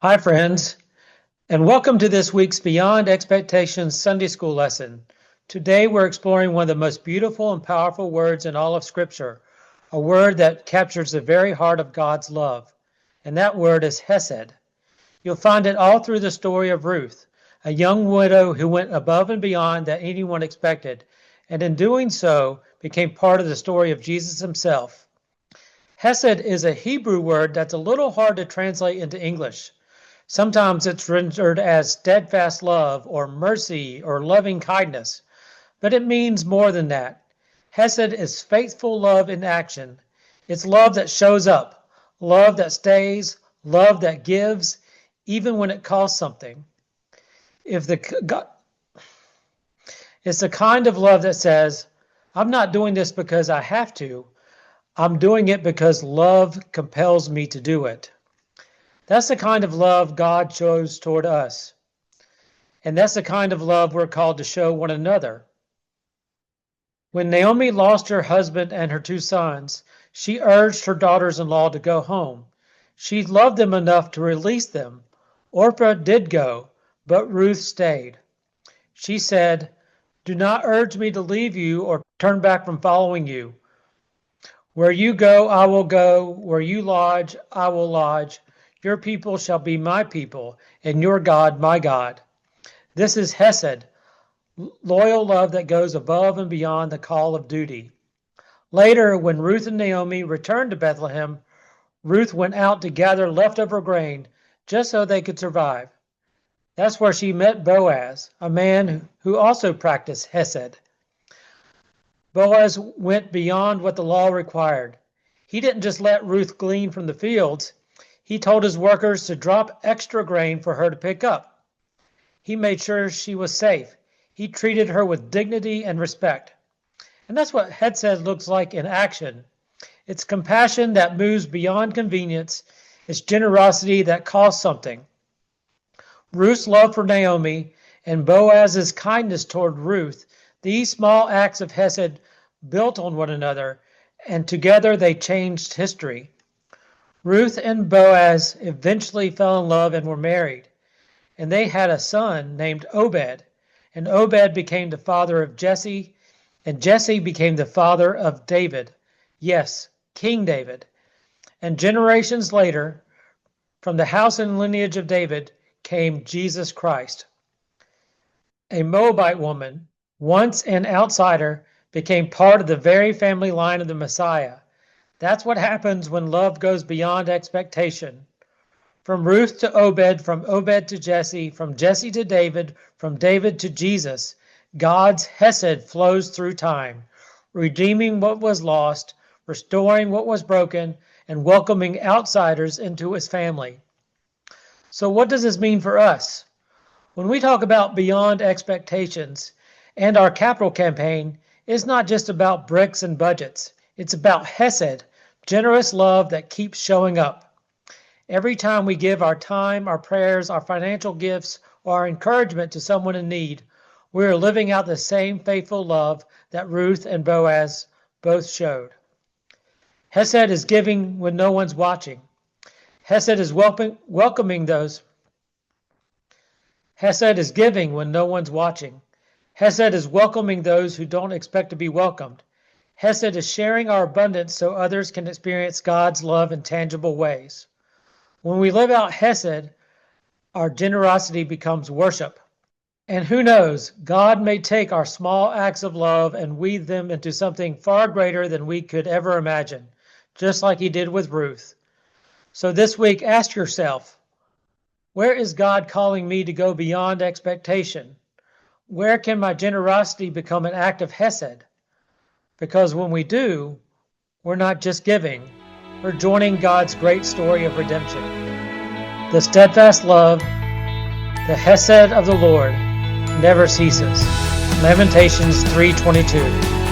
Hi, friends, and welcome to this week's Beyond Expectations Sunday School lesson. Today, we're exploring one of the most beautiful and powerful words in all of Scripture, a word that captures the very heart of God's love, and that word is hesed. You'll find it all through the story of Ruth, a young widow who went above and beyond that anyone expected, and in doing so, became part of the story of Jesus himself. Hesed is a Hebrew word that's a little hard to translate into English. Sometimes it's rendered as steadfast love or mercy or loving kindness, but it means more than that. Hesed is faithful love in action. It's love that shows up, love that stays, love that gives, even when it costs something. It's the kind of love that says, I'm not doing this because I have to. I'm doing it because love compels me to do it. That's the kind of love God shows toward us. And that's the kind of love we're called to show one another. When Naomi lost her husband and her 2 sons, she urged her daughters-in-law to go home. She loved them enough to release them. Orpah did go, but Ruth stayed. She said, "Do not urge me to leave you or turn back from following you. Where you go, I will go. Where you lodge, I will lodge. Your people shall be my people, and your God my God." This is hesed, loyal love that goes above and beyond the call of duty. Later, when Ruth and Naomi returned to Bethlehem, Ruth went out to gather leftover grain just so they could survive. That's where she met Boaz, a man who also practiced hesed. Boaz went beyond what the law required. He didn't just let Ruth glean from the fields. He told his workers to drop extra grain for her to pick up. He made sure she was safe. He treated her with dignity and respect. And that's what hesed looks like in action. It's compassion that moves beyond convenience. It's generosity that costs something. Ruth's love for Naomi and Boaz's kindness toward Ruth, these small acts of hesed built on one another, and together they changed history. Ruth and Boaz eventually fell in love and were married, and they had a son named Obed, and Obed became the father of Jesse, and Jesse became the father of David. Yes, King David. And generations later, from the house and lineage of David came Jesus Christ. A Moabite woman, once an outsider, became part of the very family line of the Messiah. That's what happens when love goes beyond expectation. From Ruth to Obed, from Obed to Jesse, from Jesse to David, from David to Jesus, God's hesed flows through time, redeeming what was lost, restoring what was broken, and welcoming outsiders into his family. So what does this mean for us? When we talk about beyond expectations and our capital campaign, it's not just about bricks and budgets. It's about hesed, generous love that keeps showing up. Every time we give our time, our prayers, our financial gifts, or our encouragement to someone in need, we are living out the same faithful love that Ruth and Boaz both showed. Hesed is giving when no one's watching. Hesed is welcoming those. Hesed is giving when no one's watching. Hesed is welcoming those who don't expect to be welcomed. Hesed is sharing our abundance so others can experience God's love in tangible ways. When we live out hesed, our generosity becomes worship. And who knows, God may take our small acts of love and weave them into something far greater than we could ever imagine, just like he did with Ruth. So this week, ask yourself, where is God calling me to go beyond expectation? Where can my generosity become an act of hesed? Because when we do, we're not just giving, we're joining God's great story of redemption. The steadfast love, the hesed of the Lord never ceases. Lamentations 3:22.